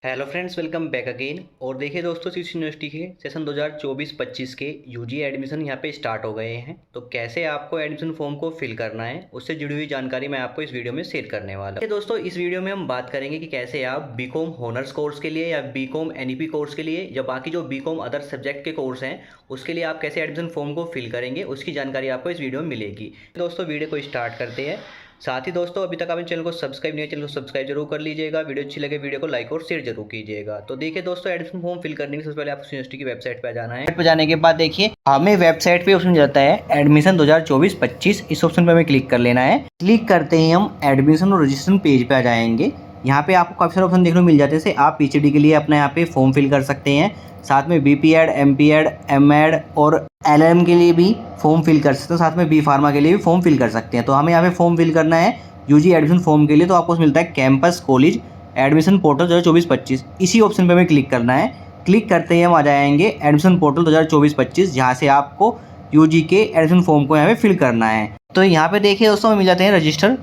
Hello friends, welcome back again. और देखिए दोस्तों, इस यूनिवर्सिटी के सेशन 2024-25 के यूजी एडमिशन यहाँ पे स्टार्ट हो गए हैं। तो कैसे आपको एडमिशन फॉर्म को फिल करना है, उससे जुड़ी हुई जानकारी मैं आपको इस वीडियो में शेयर करने वाला हूँ। दोस्तों, इस वीडियो में हम बात करेंगे कि कैसे आप बीकॉम हॉनर्स कोर्स के लिए या बीकॉम एनईपी कोर्स के लिए या बाकी जो बीकॉम अदर सब्जेक्ट के कोर्स हैं उसके लिए आप कैसे एडमिशन फॉर्म को फिल करेंगे, उसकी जानकारी आपको इस वीडियो में मिलेगी। दोस्तों, वीडियो को स्टार्ट करते हैं। साथ ही दोस्तों, अभी तक आपने चैनल को सब्सक्राइब नहीं है, चैनल को सब्सक्राइब जरूर कर लीजिएगा। वीडियो अच्छी लगे वीडियो को लाइक और शेयर जरूर कीजिएगा। तो देखिए दोस्तों, एडमिशन फॉर्म फिल करने के सबसे पहले आपको यूनिवर्सिटी की वेबसाइट पर जाना है। वेबसाइट पर जाने के बाद देखिए हमें वेबसाइट पे ऑप्शन जाता है एडमिशन 2024-25। इस ऑप्शन पर हमें क्लिक कर लेना है। क्लिक करते ही हम एडमिशन और रजिस्ट्रेशन पेज पे आ जाएंगे। यहाँ पे आपको काफ़ी सारे ऑप्शन देखने को मिल जाते हैं। जैसे आप पीएचडी के लिए अपना यहाँ पे फॉर्म फिल कर सकते हैं, साथ में बीपीएड, एमपीएड, एमएड और एलएम के लिए भी फॉर्म फिल कर सकते हैं, साथ में बी फार्मा के लिए भी फॉर्म फिल कर सकते हैं। तो हमें यहाँ पे फॉर्म फिल करना है यूजी एडमिशन फॉर्म के लिए। तो आपको मिलता है कैंपस कॉलेज एडमिशन पोर्टल 2024-25। इसी ऑप्शन पे हमें क्लिक करना है। क्लिक करते ही हम आ जाएंगे एडमिशन पोर्टल 2024-25, जहाँ से आपको यूजी के एडमिशन फॉर्म को यहाँ पे फिल करना है। तो यहाँ पे देखिए दोस्तों, हमें मिल जाते हैं रजिस्टर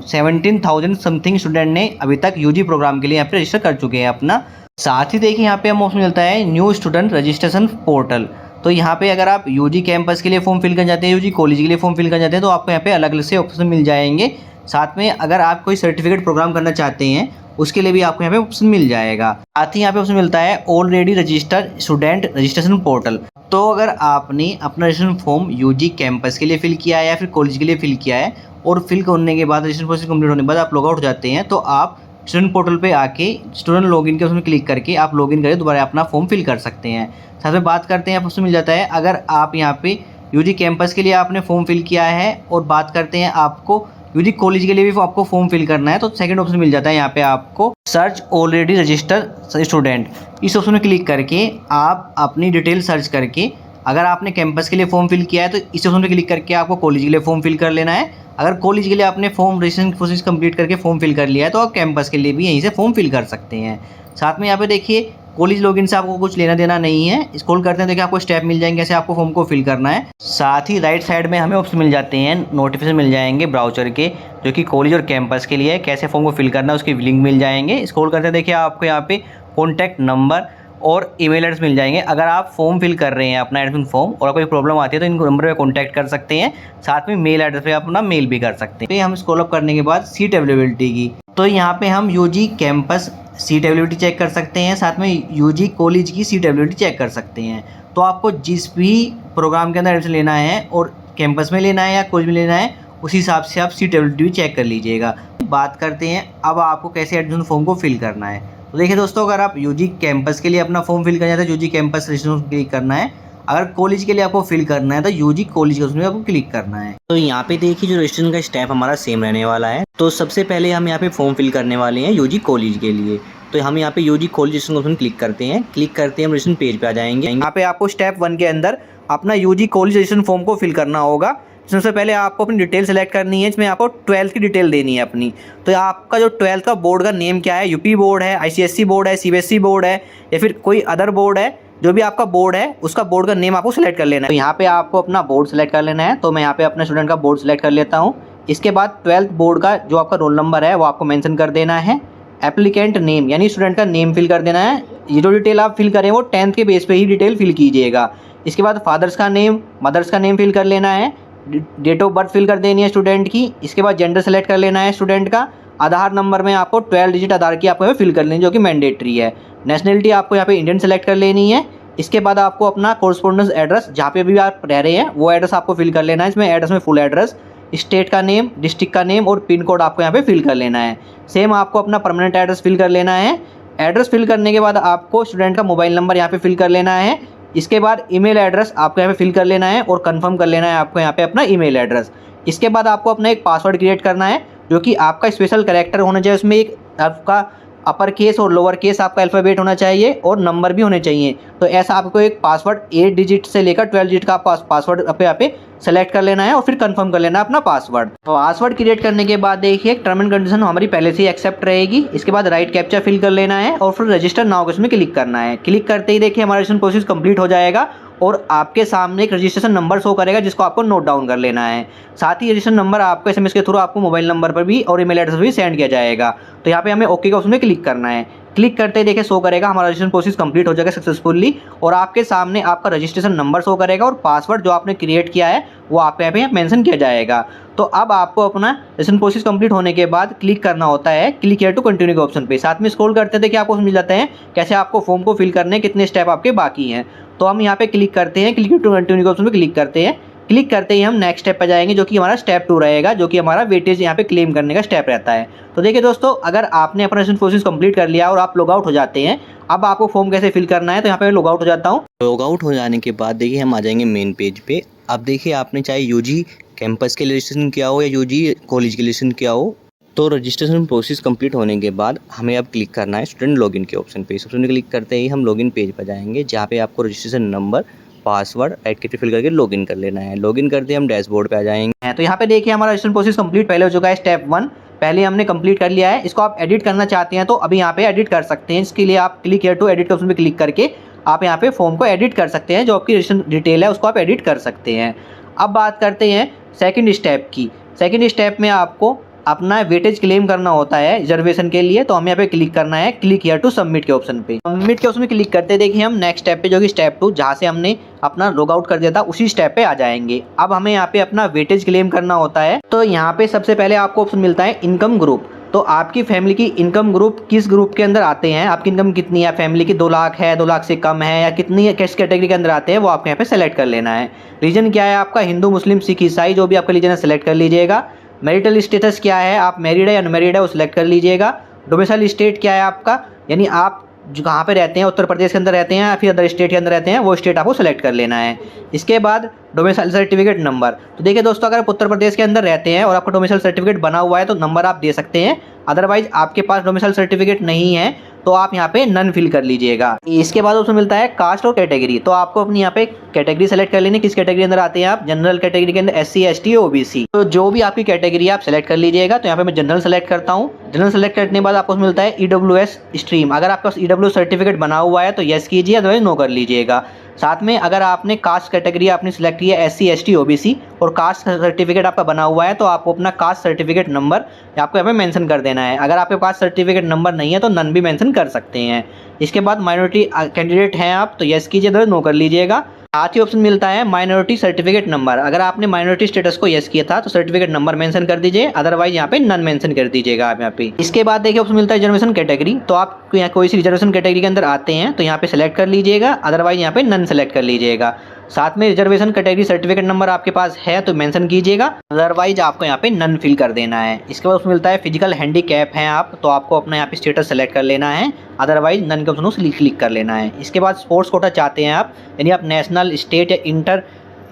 17,000 समथिंग स्टूडेंट ने अभी तक यूजी प्रोग्राम के लिए यहाँ पे रजिस्टर कर चुके हैं अपना। साथ ही देखिए यहाँ पे हम ऑप्शन मिलता है न्यू स्टूडेंट रजिस्ट्रेशन पोर्टल। तो यहाँ पे अगर आप यूजी कैंपस के लिए फॉर्म फिल कर जाते हैं, यूजी कॉलेज के लिए फॉर्म फिल कर जाते हैं, तो आपको यहाँ पे अलग अलग से ऑप्शन मिल जाएंगे। साथ में अगर आप कोई सर्टिफिकेट प्रोग्राम करना चाहते हैं उसके लिए भी आपको यहाँ पे ऑप्शन मिल जाएगा। साथ ही यहाँ पे ऑप्शन मिलता है already registered student registration portal. तो अगर आपने अपना रजिस्ट्रेशन फॉर्म यूजी कैंपस के लिए फिल किया है या फिर कॉलेज के लिए फिल किया है और फिल करने के बाद रजिस्ट्रेशन प्रोसेस कंप्लीट होने के बाद आप लॉग आउट हो जाते हैं, तो आप स्टूडेंट पोर्टल पे आके स्टूडेंट लॉगिन के उसमें क्लिक करके आप लॉगिन करके दोबारा अपना फॉर्म फिल कर सकते हैं। साथ में बात करते हैं, आपको मिल जाता है अगर आप यहाँ पे यूजी कैंपस के लिए आपने फॉर्म फिल किया है और बात करते हैं आपको यूजी कॉलेज के लिए भी आपको फॉर्म फिल करना है, तो सेकंड ऑप्शन मिल जाता है यहाँ पे आपको सर्च ऑलरेडी रजिस्टर्ड स्टूडेंट। इस ऑप्शन में क्लिक करके आप अपनी डिटेल सर्च करके, अगर आपने कैंपस के लिए फॉर्म फिल किया है तो इस ऑप्शन में क्लिक करके आपको कॉलेज के लिए फॉर्म फिल कर लेना है। अगर कॉलेज के लिए आपने फॉर्म रजिस्ट्रेशन प्रोसेस कंप्लीट करके फॉर्म फिल कर लिया है तो आप कैंपस के लिए भी यहीं से फॉर्म फिल कर सकते हैं। साथ में यहाँ पे देखिए कॉलेज लॉगिन से आपको कुछ लेना देना नहीं है। स्क्रॉल करते हैं, देखिए आपको स्टेप मिल जाएंगे कैसे आपको फॉर्म को फिल करना है। साथ ही राइट साइड में हमें ऑप्शन मिल जाते हैं, नोटिफिकेशन मिल जाएंगे ब्राउज़र के, जो कि कॉलेज और कैंपस के लिए कैसे फॉर्म को फिल करना है उसके लिंक मिल जाएंगे। स्क्रॉल करते हैं, देखिए आपको यहाँ पे कॉन्टैक्ट नंबर और ईमेल एड्रेस मिल जाएंगे। अगर आप फॉर्म फिल कर रहे हैं अपना एडमिशन फॉर्म और कोई प्रॉब्लम आती है तो इन नंबर पे कांटेक्ट कर सकते हैं। साथ में मेल एड्रेस पे अपना मेल भी कर सकते हैं। तो हम स्क्रॉल अप करने के बाद सीट अवेलेबिलिटी की, तो यहाँ पे हम UG campus seat availability check कर सकते हैं, साथ में यूजी कॉलेज की सीट अवेलेबिलिटी चेक कर सकते हैं। तो आपको जिस भी प्रोग्राम के अंदर एडमिशन लेना है और कैंपस में लेना है या कॉलेज में लेना है, उसी हिसाब से आप सीट अवेलेबिलिटी भी चेक कर लीजिएगा। बात करते हैं अब आपको कैसे एडमिशन फॉर्म को फिल करना है। तो देखिए दोस्तों, अगर आप यूजी कैंपस के लिए अपना फॉर्म फिल करना है तो यूजी कैंपस रजिस्ट्रेशन क्लिक करना है। अगर कॉलेज के लिए आपको फिल करना है तो यूजी कॉलेज के उसमें आपको क्लिक करना है। तो यहाँ पे देखिए जो रजिस्ट्रेशन का स्टेप हमारा सेम रहने वाला है। तो सबसे पहले हम यहाँ पे फॉर्म फिल करने वाले हैं यूजी कॉलेज के लिए। तो हम यहाँ पे UG college registration option click करते हैं। क्लिक करते हैं हम रजिस्ट्रेशन पेज पे आ जाएंगे। यहाँ पे आपको स्टेप 1 के अंदर अपना यूजी कॉलेज रजिस्ट्रेशन फॉर्म को फिल करना होगा। सबसे पहले आपको अपनी डिटेल सेलेक्ट करनी है। इसमें आपको 12th की डिटेल देनी है अपनी। तो आपका जो 12th का बोर्ड का नेम क्या है, यूपी बोर्ड है, आईसीएसई बोर्ड है, सीबीएसई बोर्ड है या फिर कोई अदर बोर्ड है, जो भी आपका बोर्ड है उसका बोर्ड का नेम आपको सेलेक्ट कर लेना है। तो यहाँ पे आपको अपना बोर्ड सेलेक्ट कर लेना है। तो मैं यहाँ पे अपने स्टूडेंट का बोर्ड सेलेक्ट कर लेता हूँ। इसके बाद 12th बोर्ड का जो आपका रोल नंबर है वो आपको मेंशन कर देना है। एप्लीकेंट नेम यानी स्टूडेंट का नेम फिल कर देना है। ये जो डिटेल आप फिल करें वो 10th के बेस पे ही डिटेल फिल कीजिएगा। इसके बाद फादर्स का नेम, मदर्स का नेम फिल कर लेना है। डेट ऑफ बर्थ फिल कर देनी है स्टूडेंट की। इसके बाद जेंडर सेलेक्ट कर लेना है स्टूडेंट का। आधार नंबर में आपको 12 डिजिट आधार की आपको फिल कर लेनी है, जो कि मैंडेटरी है। नेशनलिटी आपको यहाँ पे इंडियन सेलेक्ट कर लेनी है। इसके बाद आपको अपना कोरस्पोंडेंस एड्रेस जहाँ पे भी आप रह रहे हैं वो एड्रेस आपको फिल कर लेना है। इसमें एड्रेस में फुल एड्रेस, स्टेट का नेम, डिस्ट्रिक्ट का नेम और पिन कोड आपको यहाँ पे फिल कर लेना है। सेम आपको अपना परमानेंट एड्रेस फिल कर लेना है। एड्रेस फिल करने के बाद आपको स्टूडेंट का मोबाइल नंबर यहाँ पे फिल कर लेना है। इसके बाद ईमेल एड्रेस आपको यहाँ पे फिल कर लेना है और कंफर्म कर लेना है आपको यहाँ पे अपना ईमेल एड्रेस। इसके बाद आपको अपना एक पासवर्ड क्रिएट करना है, जो कि आपका स्पेशल कैरेक्टर होना चाहिए। उसमें एक आपका अपर केस और लोअर केस आपका अल्फ़ाबेट होना चाहिए और नंबर भी होने चाहिए। तो ऐसा आपको एक पासवर्ड 8 डिजिट से लेकर 12 डिजिट का पासवर्ड यहाँ पे सेलेक्ट कर लेना है और फिर कंफर्म कर लेना है अपना पासवर्ड। तो पासवर्ड क्रिएट करने के बाद देखिए टर्म एंड कंडीशन हमारी पहले से ही एक्सेप्ट रहेगी। इसके बाद राइट कैप्चा फिल कर लेना है और फिर रजिस्टर नाउ में क्लिक करना है। क्लिक करते ही देखिए हमारा रजिस्ट्रेशन प्रोसेस कंप्लीट हो जाएगा और आपके सामने एक रजिस्ट्रेशन नंबर शो करेगा, जिसको आपको नोट डाउन कर लेना है। साथ ही रजिस्ट्रेशन नंबर आपको एसएमएस के थ्रू आपको मोबाइल नंबर पर भी और ईमेल एड्रेस भी सेंड किया जाएगा। तो यहाँ पे हमें ओके का उसमें क्लिक करना है। क्लिक करते ही देखिए शो करेगा हमारा रजिस्ट्रेशन प्रोसेस कंप्लीट हो जाएगा सक्सेसफुली, और आपके सामने आपका रजिस्ट्रेशन नंबर शो करेगा और पासवर्ड जो आपने क्रिएट किया है वो आपके यहाँ पे मेंशन किया जाएगा। तो अब आपको अपना रजिस्ट्रेशन प्रोसेस कंप्लीट होने के बाद क्लिक करना होता है क्लिक हियर टू कंटिन्यू के ऑप्शन पे। साथ में स्क्रॉल करते थे कि आपको समझ जाता है कैसे आपको फॉर्म को फिल करने कितने स्टेप आपके बाकी हैं। तो हम यहाँ पे क्लिक करते हैं, क्लिक टू कंटिन्यू के ऑप्शन पे क्लिक करते हैं। क्लिक करते ही हम नेक्स्ट स्टेप पर जाएंगे जो कि हमारा स्टेप 2 रहेगा, जो कि हमारा वेटेज यहाँ पे क्लेम करने का स्टेप रहता है। तो देखिए दोस्तों, अगर आपने अपना रजिस्ट्रेशन प्रोसेस कंप्लीट कर लिया और आप लॉग आउट हो जाते हैं, अब आपको फॉर्म कैसे फिल करना है, तो यहाँ पे लॉग आउट हो जाता हूँ। लॉग आउट हो जाने के बाद देखिए हम आ जाएंगे मेन पेज पे। अब देखिए आपने चाहे यूजी कैंपस के लिए रजिस्ट्रेशन किया हो या यूजी कॉलेज के लिए रजिस्ट्रेशन किया हो, तो रजिस्ट्रेशन प्रोसेस कंप्लीट होने के बाद हमें अब क्लिक करना है स्टूडेंट लॉगिन के ऑप्शन पे। ऑप्शन पे क्लिक करते ही हम लॉगिन पेज पर जाएंगे, जहाँ पे आपको रजिस्ट्रेशन नंबर पासवर्ड ऐड करके फिल करके लॉगिन कर लेना है। लॉगिन करते हम डैशबोर्ड पे आ जाएंगे। तो यहाँ पे देखिए हमारा रजिस्ट्रेशन प्रोसेस कंप्लीट पहले हो चुका है, स्टेप 1 पहले हमने कंप्लीट कर लिया है। इसको आप एडिट करना चाहते हैं तो अभी यहाँ पे एडिट कर सकते हैं। इसके लिए आप क्लिक हियर टू एडिट के ऑप्शन पे क्लिक करके आप यहाँ पे फॉर्म को एडिट कर सकते हैं, जो आपकी रजिस्ट्रेशन डिटेल है उसको आप एडिट कर सकते हैं। अब बात करते हैं सेकंड स्टेप की। सेकंड स्टेप में आपको अपना वेटेज क्लेम करना होता है रिजर्वेशन के लिए, तो हमें यहाँ पे क्लिक करना है क्लिक हियर टू सबमिट के ऑप्शन पे। सबमिट के ऑप्शन में क्लिक करते देखिए हम नेक्स्ट स्टेप पे जो कि स्टेप 2 जहाँ से हमने अपना लॉग आउट कर दिया था उसी स्टेप पे आ जाएंगे। अब हमें यहाँ पे अपना वेटेज क्लेम करना होता है। तो यहाँ पे सबसे पहले आपको ऑप्शन मिलता है इनकम ग्रुप। तो आपकी फैमिली की इनकम ग्रुप किस ग्रुप के अंदर आते हैं, आपकी इनकम कितनी है, फैमिली की 2 लाख है, 2 लाख से कम है, या कितनी किस कैटेगरी के अंदर आते हैं वो आपको यहाँ पे सेलेक्ट कर लेना है। रीजन क्या है आपका, हिंदू मुस्लिम सिख ईसाई जो भी आपका रीजन है सेलेक्ट कर लीजिएगा। मैरिटल स्टेटस क्या है, आप मैरिड है या अनमैरिड है वो सिलेक्ट कर लीजिएगा। डोमिसाइल स्टेट क्या है आपका, यानी आप जो कहाँ पे रहते हैं, उत्तर प्रदेश के अंदर रहते हैं या फिर अदर स्टेट के अंदर रहते हैं, वो स्टेट आपको सेलेक्ट कर लेना है। इसके बाद डोमिसाइल सर्टिफिकेट नंबर। तो देखिए दोस्तों, अगर आप उत्तर प्रदेश के अंदर रहते हैं और आपका डोमिसाइल सर्टिफिकेट बना हुआ है तो नंबर आप दे सकते हैं, अदरवाइज आपके पास डोमिसाइल सर्टिफिकेट नहीं है तो आप यहाँ पे नन फिल कर लीजिएगा। इसके बाद उसमें मिलता है कास्ट और कैटेगरी। तो आपको अपनी यहाँ पे कैटेगरी सेलेक्ट कर लेनी, किस कैटेगरी अंदर आते हैं आप। जनरल कैटेगरी के अंदर SC ST OBC, तो जो भी आपकी कैटेगरी आप सेलेक्ट कर लीजिएगा। तो यहाँ पे मैं जनरल सेलेक्ट करता हूँ। जनरल सेलेक्ट करने के बाद आपको मिलता है EWS स्ट्रीम। अगर आपका EWS सर्टिफिकेट बना हुआ है तो यस कीजिए, अदरवाइज नो कर लीजिएगा। साथ में अगर आपने कास्ट कैटेगरी आपने सिलेक्ट की है SC ST OBC और कास्ट सर्टिफिकेट आपका बना हुआ है तो आपको अपना कास्ट सर्टिफिकेट नंबर आपको यहाँ पे मेंशन कर देना है। अगर आपके पास सर्टिफिकेट नंबर नहीं है तो नन भी मेंशन कर सकते हैं। इसके बाद माइनॉरिटी कैंडिडेट हैं आप तो यस कीजिए, अदरवाइज नो कर लीजिएगा। साथ ही ऑप्शन मिलता है माइनॉरिटी सर्टिफिकेट नंबर। अगर आपने माइनॉरिटी स्टेटस को यस किया था तो सर्टिफिकेट नंबर मेंशन कर दीजिए, अदरवाइज यहाँ पे नन मेंशन कर दीजिएगा आप यहाँ पे। इसके बाद देखिए ऑप्शन मिलता है रिजर्वेशन कैटेगरी। तो आप यहाँ कोई सी रिजर्वेशन कैटेगरी के अंदर आते हैं तो यहाँ पे सेलेक्ट कर लीजिएगा, अदरवाइज यहाँ पे नन सेलेक्ट कर लीजिएगा। साथ में रिजर्वेशन कैटेगरी सर्टिफिकेट नंबर आपके पास है तो मेंशन कीजिएगा, अदरवाइज आपको यहाँ पे नन फिल कर देना है। इसके बाद उसमें मिलता है फिजिकल हैंडीकैप हैं आप तो आपको अपना यहाँ पे स्टेटस सेलेक्ट कर लेना है, अदरवाइज नन के ऑप्शन को क्लिक कर लेना है। इसके बाद स्पोर्ट्स कोटा चाहते हैं आप, यानी आप नेशनल स्टेट या इंटर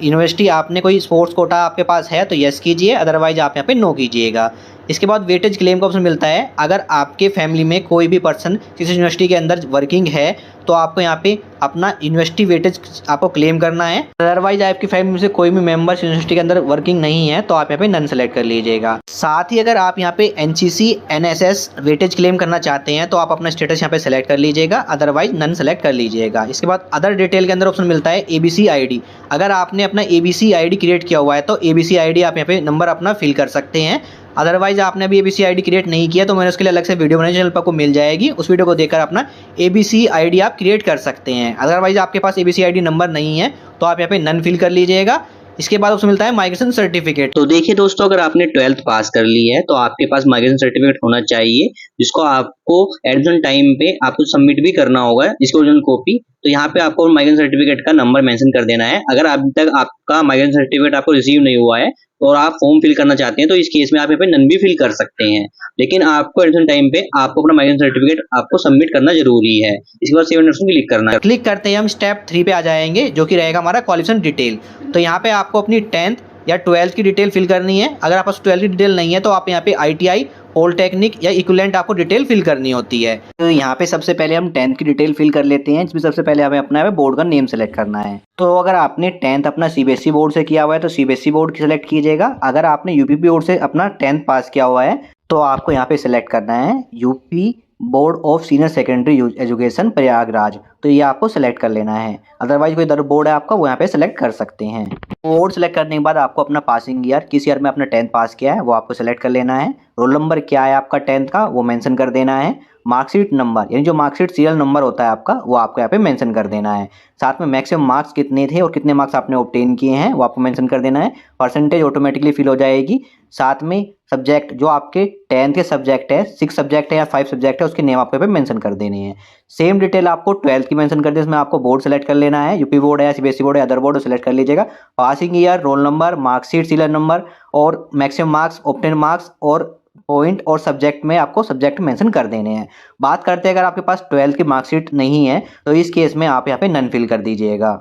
यूनिवर्सिटी आपने कोई स्पोर्ट्स कोटा आपके पास है तो यस कीजिए, अदरवाइज आप यहाँ पे नो कीजिएगा। इसके बाद वेटेज क्लेम का ऑप्शन मिलता है। अगर आपके फैमिली में कोई भी पर्सन किसी यूनिवर्सिटी के अंदर वर्किंग है तो आपको यहाँ पे अपना यूनिवर्सिटी वेटेज आपको क्लेम करना है, अदरवाइज आपकी फैमिली में से कोई भी मेंबर यूनिवर्सिटी के अंदर वर्किंग नहीं है तो आप यहाँ पे नन सेलेक्ट कर लीजिएगा। साथ ही अगर आप यहाँ पे NCC NSS वेटेज क्लेम करना चाहते हैं तो आप अपना स्टेटस यहाँ पे सेलेक्ट कर लीजिएगा, अदरवाइज नन सेलेक्ट कर लीजिएगा। इसके बाद अदर डिटेल के अंदर ऑप्शन मिलता है ABC ID। अगर आपने अपना ABC ID क्रिएट किया हुआ है तो ABC ID आप यहाँ पे नंबर अपना फिल कर सकते हैं, अदरवाइज आपने अभी ABC ID क्रिएट नहीं किया तो मैंने उसके लिए अलग से वीडियो बनाई, चैनल पर आपको मिल जाएगी, उस वीडियो को देखकर अपना ABC ID आप क्रिएट कर सकते हैं। अदरवाइज आपके पास ABC ID नंबर नहीं है तो आप यहाँ पे नन फिल कर लीजिएगा। इसके बाद उसमें मिलता है माइग्रेशन सर्टिफिकेट। तो देखिए दोस्तों, अगर आपने 12th पास कर ली है तो आपके पास माइग्रेशन सर्टिफिकेट होना चाहिए, जिसको आपको एडमिशन टाइम पे आपको सबमिट भी करना होगा इसकी ओरिजिनल कॉपी। तो यहाँ पे आपको माइग्रेशन सर्टिफिकेट का नंबर मेंशन कर देना है। अगर अभी तक आपका माइग्रेशन सर्टिफिकेट आपको रिसीव नहीं हुआ है और आप फॉर्म फिल करना चाहते हैं तो इस केस में आप यहाँ पे नन भी फिल कर सकते हैं, लेकिन आपको एडमिशन टाइम पे आपको अपना माइग्रेशन सर्टिफिकेट आपको सबमिट करना जरूरी है। इसके बाद सेव ऑप्शन क्लिक करना है। क्लिक करते ही हम स्टेप 3 पे आ जाएंगे जो कि रहेगा हमारा क्वालिफिकेशन डिटेल। तो यहाँ पे आपको अपनी 10th या 12th की डिटेल फिल करनी है। अगर आप पास 12th की डिटेल नहीं है तो आप यहाँ पे ITI पॉलिटेक्निक या इक्विवेलेंट आपको डिटेल फिल करनी होती है। तो यहाँ पे सबसे पहले हम 10th की डिटेल फिल कर लेते हैं, जिसमें सबसे पहले हमें अपना बोर्ड का नेम सेलेक्ट करना है। तो अगर आपने 10th अपना CBSE बोर्ड से किया हुआ है तो CBSE बोर्ड सेलेक्ट कीजिएगा। अगर आपने UP बोर्ड से अपना 10th पास किया हुआ है तो आपको यहाँ पे सेलेक्ट करना है UP board of senior secondary education Prayagraj, तो ये आपको सेलेक्ट कर लेना है। अदरवाइज कोई अदर बोर्ड है आपका वो यहाँ पे सेलेक्ट कर सकते हैं। बोर्ड सेलेक्ट करने के बाद आपको अपना पासिंग ईयर, किस ईयर में आपने 10th पास किया है वो आपको सेलेक्ट कर लेना है। रोल नंबर क्या है आपका 10th का वो मेंशन कर देना है। मार्कशीट नंबर यानी जो मार्कशीट सीरियल नंबर होता है आपका, वो आपको यहाँ पे मेंशन कर देना है। साथ में मैक्सिमम मार्क्स कितने थे और कितने मार्क्स आपने ऑब्टेन किए हैं वो आपको मेंशन कर देना है। परसेंटेज ऑटोमेटिकली फिल हो जाएगी। साथ में सब्जेक्ट जो आपके 10th के सब्जेक्ट है, 6 सब्जेक्ट है या 5 सब्जेक्ट है, उसके नेम आपको यहाँ पे मेंशन कर देने हैं। सेम डिटेल आपको 12th की मेंशन कर दी। इसमें आपको बोर्ड सेलेक्ट कर लेना है, यूपी बोर्ड है या सीबीएसई बोर्ड है, अदर बोर्ड सेलेक्ट कर लीजिएगा। Passing year, roll number, marksheet serial number और मैक्सिमम मार्क्स, ऑब्टेन मार्क्स और पॉइंट और सब्जेक्ट में आपको सब्जेक्ट मेंशन कर देने हैं। बात करते हैं अगर आपके पास 12th की मार्कशीट नहीं है तो इस केस में आप यहाँ पे नन फिल कर दीजिएगा।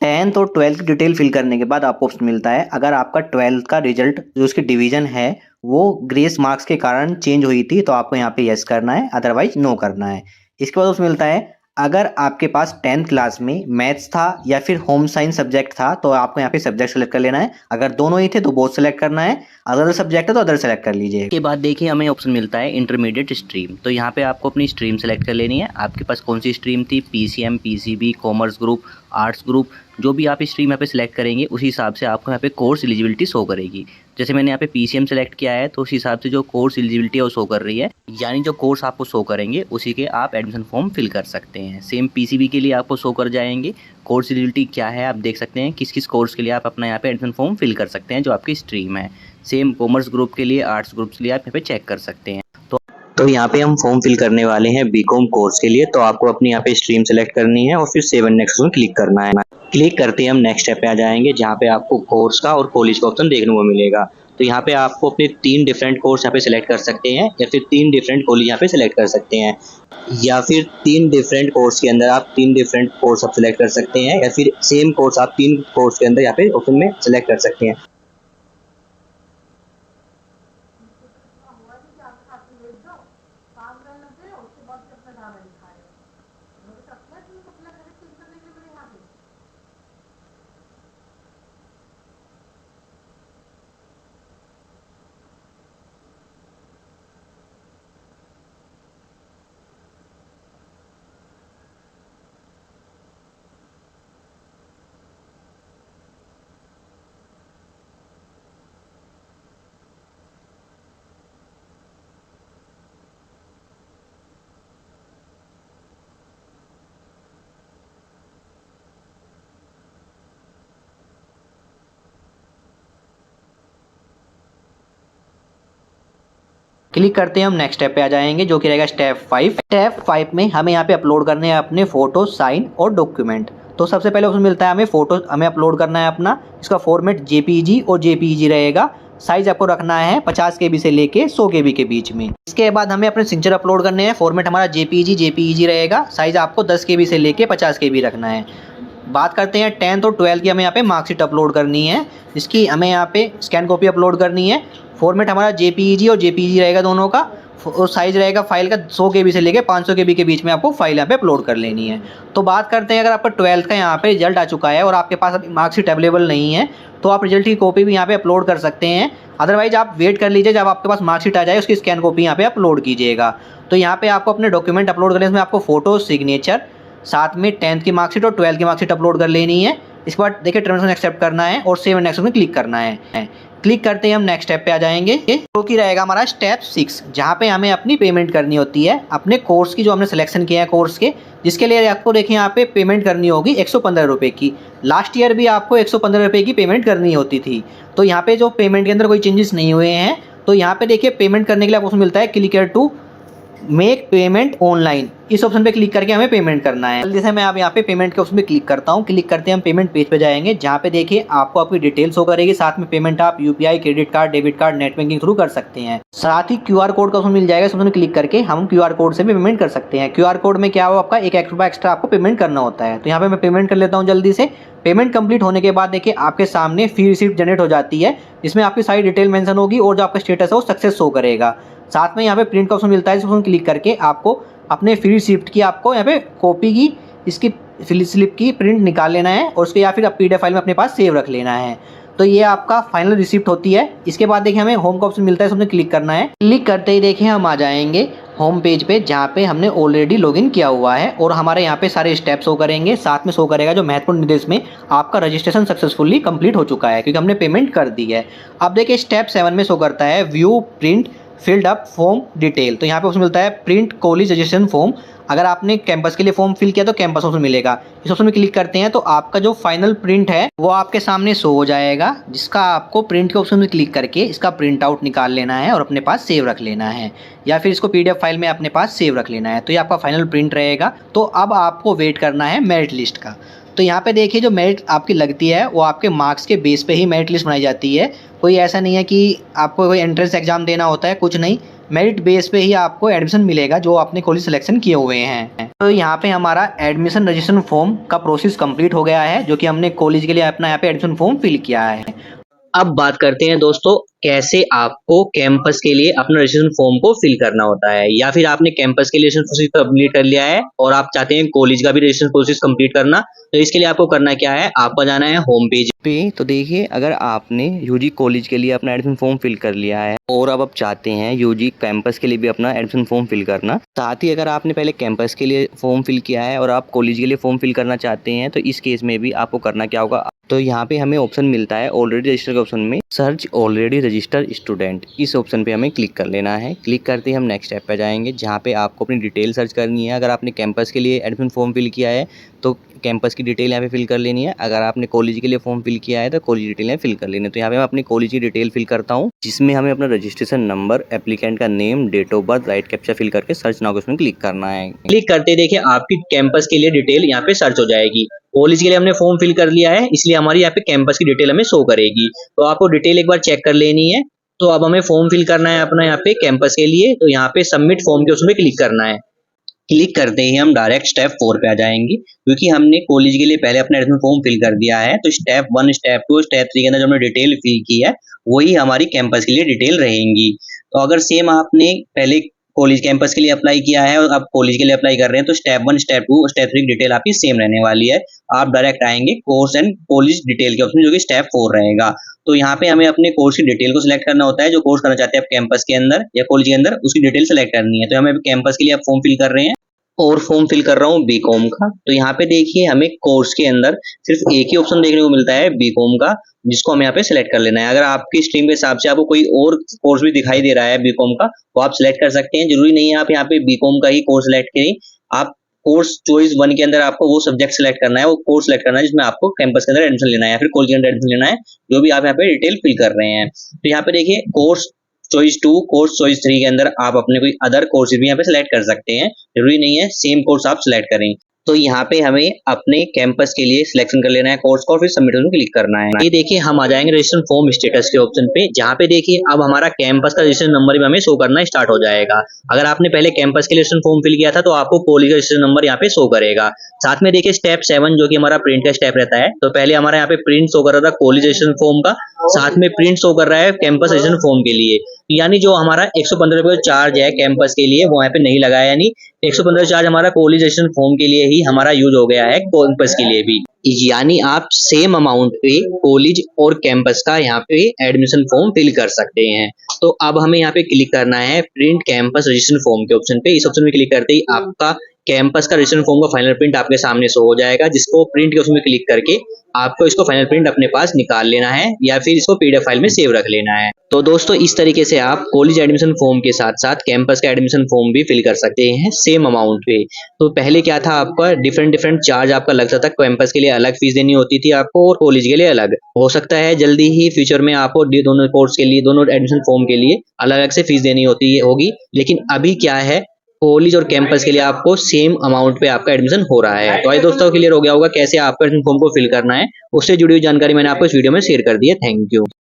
10th और 12th की डिटेल फिल करने के बाद आपको ऑप्शन मिलता है, अगर आपका 12th का रिजल्ट जो उसकी डिवीजन है वो ग्रेस मार्क्स के कारण चेंज हुई थी तो आपको यहाँ पे यस करना है, अदरवाइज नो करना है। इसके बाद उसमें मिलता है, अगर आपके पास 10th क्लास में मैथ्स था या फिर होम साइंस सब्जेक्ट था तो आपको यहाँ पे सब्जेक्ट सेलेक्ट कर लेना है। अगर दोनों ही थे तो बोथ सेलेक्ट करना है, अदर सब्जेक्ट है तो अदर सेलेक्ट कर लीजिए। इसके बाद देखिए हमें ऑप्शन मिलता है इंटरमीडिएट स्ट्रीम, तो यहाँ पे आपको अपनी स्ट्रीम सेलेक्ट कर लेनी है। आपके पास कौन सी स्ट्रीम थी, PCM, PCB, commerce group, arts group, जो भी आप स्ट्रीम यहाँ पे सिलेक्ट करेंगे उसी हिसाब से आपको यहाँ पे कोर्स एलिजिबिलिटी शो करेगी। जैसे मैंने यहाँ पे पीसीएम सेलेक्ट किया है तो उस हिसाब से जो कोर्स एलिजिबिलिटी है वो शो कर रही है, यानी जो कोर्स आपको शो करेंगे उसी के आप एडमिशन फॉर्म फिल कर सकते हैं। सेम पीसीबी के लिए आपको शो कर जाएंगे कोर्स एलिजिबिलिटी क्या है, आप देख सकते हैं किस किस कोर्स के लिए आप अपना यहाँ पे एडमिशन फॉर्म फिल कर सकते हैं जो आपकी स्ट्रीम है। सेम कॉमर्स ग्रुप के लिए, आर्ट्स ग्रुप के लिए आप यहाँ पे चेक कर सकते हैं। तो यहाँ पे हम फॉर्म फिल करने वाले हैं बीकॉम कोर्स के लिए, तो आपको अपनी यहाँ पे स्ट्रीम सेलेक्ट करनी है और फिर सेव एंड नेक्स्ट में क्लिक करना है। क्लिक करते ही हम नेक्स्ट स्टेप पे आ जाएंगे जहाँ पे आपको कोर्स का और कॉलेज का ऑप्शन देखने को मिलेगा। तो यहाँ पे आपको अपने 3 डिफरेंट कोर्स यहाँ पे सिलेक्ट कर सकते हैं या फिर 3 डिफरेंट कॉलेज यहाँ पे सिलेक्ट कर सकते हैं, या फिर 3 डिफरेंट कोर्स के अंदर आप 3 डिफरेंट कोर्स आप सिलेक्ट कर सकते हैं, या फिर सेम कोर्स आप 3 कोर्स के अंदर यहाँ पे ऑप्शन में सिलेक्ट कर सकते हैं। क्लिक करते हैं हम नेक्स्ट स्टेप पे आ जाएंगे जो कि रहेगा स्टेप 5। स्टेप 5 में हमें यहाँ पे अपलोड करने हैं अपने फोटो, साइन और डॉक्यूमेंट। तो सबसे पहले ऑप्शन मिलता है हमें फोटो, हमें अपलोड करना है अपना, इसका फॉर्मेट जेपीजी और जेपीजी रहेगा। साइज आपको रखना है 50 KB से लेके 100 KB के बीच में। इसके बाद हमें अपने सिग्नेचर अपलोड करने हैं, फॉर्मेट हमारा जेपीजी रहेगा। साइज आपको 10 KB से लेके 50 KB रखना है। बात करते हैं 10th और 12th की, हमें यहाँ पे मार्कशीट अपलोड करनी है, इसकी हमें यहाँ पे स्कैन कॉपी अपलोड करनी है। फॉर्मेट हमारा जेपीजी और जेपीजी रहेगा दोनों का, और साइज़ रहेगा फाइल का 100 KB से लेके 500 KB के बीच में आपको फाइल यहाँ पे अपलोड कर लेनी है। तो बात करते हैं अगर आपका 12th का यहाँ पे रिजल्ट आ चुका है और आपके पास अभी मार्कशीट अवेलेबल नहीं है तो आप रिजल्ट की कॉपी भी यहाँ पे अपलोड कर सकते हैं। अदरवाइज आप वेट कर लीजिए, जब आपके पास मार्कशीट आ जाए उसकी स्कैन कॉपी यहाँ पे अपलोड कीजिएगा। तो यहाँ पे आपको अपने डॉक्यूमेंट अपलोड करने, इसमें आपको फोटो, सिग्नेचर, साथ में 10th की मार्कशीट और 12th की मार्कशीट अपलोड कर लेनी है। इसके बाद देखिए टर्म्स एंड एक्सेप्ट करना है और सेव एंड नेक्स्ट में क्लिक करना है। क्लिक करते ही हम नेक्स्ट स्टेप पे आ जाएंगे जो कि रहेगा हमारा स्टेप 6, जहाँ पे हमें अपनी पेमेंट करनी होती है अपने कोर्स की, जो हमने सिलेक्शन किया है कोर्स के, जिसके लिए आपको देखिए यहाँ पे पेमेंट करनी होगी 115 रुपये की। लास्ट ईयर भी आपको 115 रुपये की पेमेंट करनी होती थी। तो यहाँ पे जो पेमेंट के अंदर कोई चेंजेस नहीं हुए हैं। तो यहाँ पे देखिए पेमेंट करने के लिए आपको मिलता है click here to make payment online, इस ऑप्शन पे क्लिक करके हमें पेमेंट करना है। जल्दी से मैं आप यहाँ पे पेमेंट के ऑप्शन पे क्लिक करता हूँ। क्लिक करते हैं हम पेमेंट पेज पे जाएंगे जहाँ पे देखिए आपको आपकी डिटेल्स शो करेगी, साथ में पेमेंट आप UPI, credit card, debit card, net banking through कर सकते हैं। साथ ही क्यूआर कोड का ऑप्शन मिल जाएगा, इस ऑप्शन क्लिक करके हम क्यूआर कोड से भी पेमेंट कर सकते हैं। क्यूआर कोड में क्या हो, आपका 1 रुपया एक्स्ट्रा आपको पेमेंट करना होता है। तो यहाँ पे मैं पेमेंट कर लेता हूँ जल्दी से। पेमेंट कंप्लीट होने के बाद देखिए आपके सामने फी रिसीप्ट जनरेट हो जाती है, जिसमें आपकी सारी डिटेल मेंशन होगी और जो आपका स्टेटस है वो सक्सेस शो करेगा। साथ में यहाँ पे प्रिंट का ऑप्शन मिलता है, इस ऑप्शन क्लिक करके आपको अपने फ्री रिसीप्ट की आपको यहाँ पे कॉपी की, इसकी स्लिप की प्रिंट निकाल लेना है और उसके या फिर आप PDF फाइल में अपने पास सेव रख लेना है। तो ये आपका फाइनल रिसिप्ट होती है। इसके बाद देखिए हमें होम का ऑप्शन मिलता है, इसमें क्लिक करना है। क्लिक करते ही देखिए हम आ जाएंगे होम पेज पे जहाँ पे हमने ऑलरेडी लॉगिन किया हुआ है और हमारे यहाँ पे सारे स्टेप्स शो करेंगे। साथ में शो करेगा जो महत्वपूर्ण निर्देश में आपका रजिस्ट्रेशन सक्सेसफुली कंप्लीट हो चुका है क्योंकि हमने पेमेंट कर दी है। अब देखिए स्टेप 7 में शो करता है view print filled up form detail. तो यहाँ पे ऑप्शन मिलता है प्रिंट कॉलेज रजिस्ट्रेशन फॉर्म। अगर आपने कैंपस के लिए फॉर्म फिल किया तो कैंपस ऑप्शन मिलेगा। इस ऑप्शन में क्लिक करते हैं तो आपका जो फाइनल प्रिंट है वो आपके सामने शो हो जाएगा, जिसका आपको प्रिंट के ऑप्शन में क्लिक करके इसका प्रिंट आउट निकाल लेना है और अपने पास सेव रख लेना है, या फिर इसको PDF फाइल में अपने पास सेव रख लेना है। तो ये आपका फाइनल प्रिंट रहेगा। तो अब आपको वेट करना है मेरिट लिस्ट का। तो यहाँ पे देखिए जो मेरिट आपकी लगती है वो आपके मार्क्स के बेस पे ही मेरिट लिस्ट बनाई जाती है। कोई ऐसा नहीं है कि आपको कोई एंट्रेंस एग्जाम देना होता है, कुछ नहीं। मेरिट बेस पे ही आपको एडमिशन मिलेगा जो आपने कॉलेज सिलेक्शन किए हुए हैं। तो यहाँ पे हमारा एडमिशन रजिस्ट्रेशन फॉर्म का प्रोसेस कंप्लीट हो गया है, जो कि हमने कॉलेज के लिए अपना यहाँ पे एडमिशन फॉर्म फिल किया है। अब बात करते हैं दोस्तों कैसे आपको कैंपस के लिए अपना रजिस्ट्रेशन फॉर्म को फिल करना होता है, या फिर आपने कैंपस के लिए रजिस्ट्रेशन प्रोसेस कंप्लीट कर लिया है और आप चाहते हैं कॉलेज का भी रजिस्ट्रेशन प्रोसेस कंप्लीट करना। तो इसके लिए आपको करना क्या है, आपको जाना है होम पेज पे। तो देखिए अगर आपने यूजी कॉलेज के लिए अपना एडमिशन फॉर्म फिल कर लिया है और अब आप चाहते हैं यूजी कैंपस के लिए भी अपना एडमिशन फॉर्म फिल करना, साथ ही अगर आपने पहले कैंपस के लिए फॉर्म फिल किया है और आप कॉलेज के लिए फॉर्म फिल करना चाहते हैं, तो इस केस में भी आपको करना क्या होगा। तो यहाँ पे हमें ऑप्शन मिलता है ऑलरेडी रजिस्टर के ऑप्शन में, सर्च ऑलरेडी रजिस्टर्ड स्टूडेंट। इस ऑप्शन पे हमें क्लिक कर लेना है। क्लिक करते ही हम नेक्स्ट स्टेप पे जाएंगे, जहाँ पे आपको अपनी डिटेल सर्च करनी है। अगर आपने कैंपस के लिए एडमिशन फॉर्म फिल किया है तो कैंपस की डिटेल यहाँ पे फिल कर लेनी है। अगर आपने कॉलेज के लिए फॉर्म फिल किया है तो कॉलेज डिटेल यहाँ फिल कर लेनी है। तो यहाँ पे मैं अपनी कॉलेज की डिटेल फिल करता हूँ, जिसमें हमें अपना रजिस्ट्रेशन नंबर, एप्लीकेंट का name, date of birth, right captcha fill करके सर्च नाउ उसमें क्लिक करना है। क्लिक करते देखिए आपकी कैंपस के लिए डिटेल यहाँ पे सर्च हो जाएगी। कॉलेज के लिए हमने फॉर्म फिल कर लिया है, इसलिए हमारी यहाँ पे कैंपस की डिटेल हमें शो करेगी। तो आपको डिटेल एक बार चेक कर लेनी है। तो अब हमें फॉर्म फिल करना है अपना यहाँ पे कैंपस के लिए। तो यहाँ पे सबमिट फॉर्म के उसमें क्लिक करना है। क्लिक करते ही हम डायरेक्ट स्टेप 4 पे आ जाएंगे, क्योंकि हमने कॉलेज के लिए पहले अपना एडमिशन फॉर्म फिल कर दिया है। तो स्टेप 1, स्टेप 2, स्टेप 3 के अंदर जो हमने डिटेल फिल की है वही हमारी कैंपस के लिए डिटेल रहेंगी। तो अगर सेम आपने पहले कॉलेज कैंपस के लिए अप्लाई किया है और आप कॉलेज के लिए अप्लाई कर रहे हैं, तो स्टेप 1, स्टेप 2, स्टेप 3 की डिटेल आपकी सेम रहने वाली है। आप डायरेक्ट आएंगे कोर्स एंड कॉलेज डिटेल के ऑप्शन, जो कि स्टेप 4 रहेगा। तो यहाँ पे हमें अपने कोर्स की डिटेल को सिलेक्ट करना होता है। जो कोर्स करना चाहते हैं आप कैंपस के अंदर या कॉलेज के अंदर, उसकी डिटेल सिलेक्ट करनी है। तो हमें कैंपस के लिए आप फॉर्म फिल कर रहे हैं और फॉर्म फिल कर रहा हूँ बीकॉम का। तो यहाँ पे देखिए हमें कोर्स के अंदर सिर्फ एक ही ऑप्शन देखने को मिलता है बीकॉम का, जिसको हमें यहाँ पे सिलेक्ट कर लेना है। अगर आपकी स्ट्रीम के हिसाब से आपको कोई और कोर्स भी दिखाई दे रहा है बीकॉम का, तो आप सिलेक्ट कर सकते हैं। जरूरी नहीं है आप यहाँ पे बीकॉम का ही कोर्स सिलेक्ट करें। आप कोर्स चॉइस 1 के अंदर आपको वो सब्जेक्ट सिलेक्ट करना है, वो कोर्स सिलेक्ट करना है जिसमें आपको कैंपस के अंदर एडमिशन लेना है या फिर कॉलेज के अंदर एडमिशन लेना है, जो भी आप यहाँ पे डिटेल फिल कर रहे हैं। तो यहाँ पे देखिए कोर्स चॉइस 2, कोर्स चॉइस 3 के अंदर आप अपने कोई अदर कोर्स भी यहाँ पे सिलेक्ट कर सकते हैं। जरूरी नहीं है सेम कोर्स आप सिलेक्ट करें। तो यहाँ पे हमें अपने कैंपस के लिए सिलेक्शन कर लेना है कोर्स को और फिर सबमिट में क्लिक करना है। ये देखिए हम आ जाएंगे रजिस्ट्रेशन फॉर्म स्टेटस के ऑप्शन पे, जहाँ पे देखिए अब हमारा कैंपस का रजिस्ट्रेशन नंबर भी हमें शो करना स्टार्ट हो जाएगा। अगर आपने पहले कैंपस के लिए रजिस्ट्रेशन फॉर्म फिल किया था तो आपको कॉलेज का रजिस्ट्रेशन नंबर यहाँ पे शो करेगा। साथ में देखिए स्टेप 7 जो कि हमारा प्रिंट का स्टेप रहता है। तो पहले हमारा यहाँ पे प्रिंट शो कर रहा था कॉलेज रजिस्ट्रेशन फॉर्म का, साथ में प्रिंट शो कर रहा है कैंपस रजिस्ट्रेशन फॉर्म के लिए। यानी जो हमारा 115 रुपये चार्ज है कैंपस के लिए वो यहाँ पे नहीं लगाया, यानी 115 चार्ज हमारा कॉलेज रजिस्ट्रेशन फॉर्म के लिए ही हमारा यूज हो गया है, कैंपस के लिए भी। यानी आप सेम अमाउंट पे कॉलेज और कैंपस का यहाँ पे एडमिशन फॉर्म फिल कर सकते हैं। तो अब हमें यहाँ पे क्लिक करना है प्रिंट कैंपस रजिस्ट्रेशन फॉर्म के ऑप्शन पे। इस ऑप्शन में क्लिक करते ही आपका कैंपस का रजिस्ट्रेशन फॉर्म का फाइनल प्रिंट आपके सामने शो हो जाएगा, जिसको प्रिंट के उसमें क्लिक करके आपको इसको फाइनल प्रिंट अपने पास निकाल लेना है या फिर इसको PDF फाइल में सेव रख लेना है। तो दोस्तों इस तरीके से आप कॉलेज एडमिशन फॉर्म के साथ साथ कैंपस का एडमिशन फॉर्म भी फिल कर सकते हैं सेम अमाउंट पे। तो पहले क्या था, आपका डिफरेंट चार्ज आपका लगता था। कैंपस के लिए अलग फीस देनी होती थी आपको और कॉलेज के लिए अलग। हो सकता है जल्दी ही फ्यूचर में आपको दोनों कोर्स के लिए, दोनों एडमिशन फॉर्म के लिए अलग अलग से फीस देनी होगी। लेकिन अभी क्या है, कॉलेज और कैंपस के लिए आपको सेम अमाउंट पे आपका एडमिशन हो रहा है। तो आई दोस्तों क्लियर हो गया होगा कैसे आपको एडमिशन फॉर्म को फिल करना है। उससे जुड़ी हुई जानकारी मैंने आपको इस वीडियो में शेयर कर दी है। Thank you.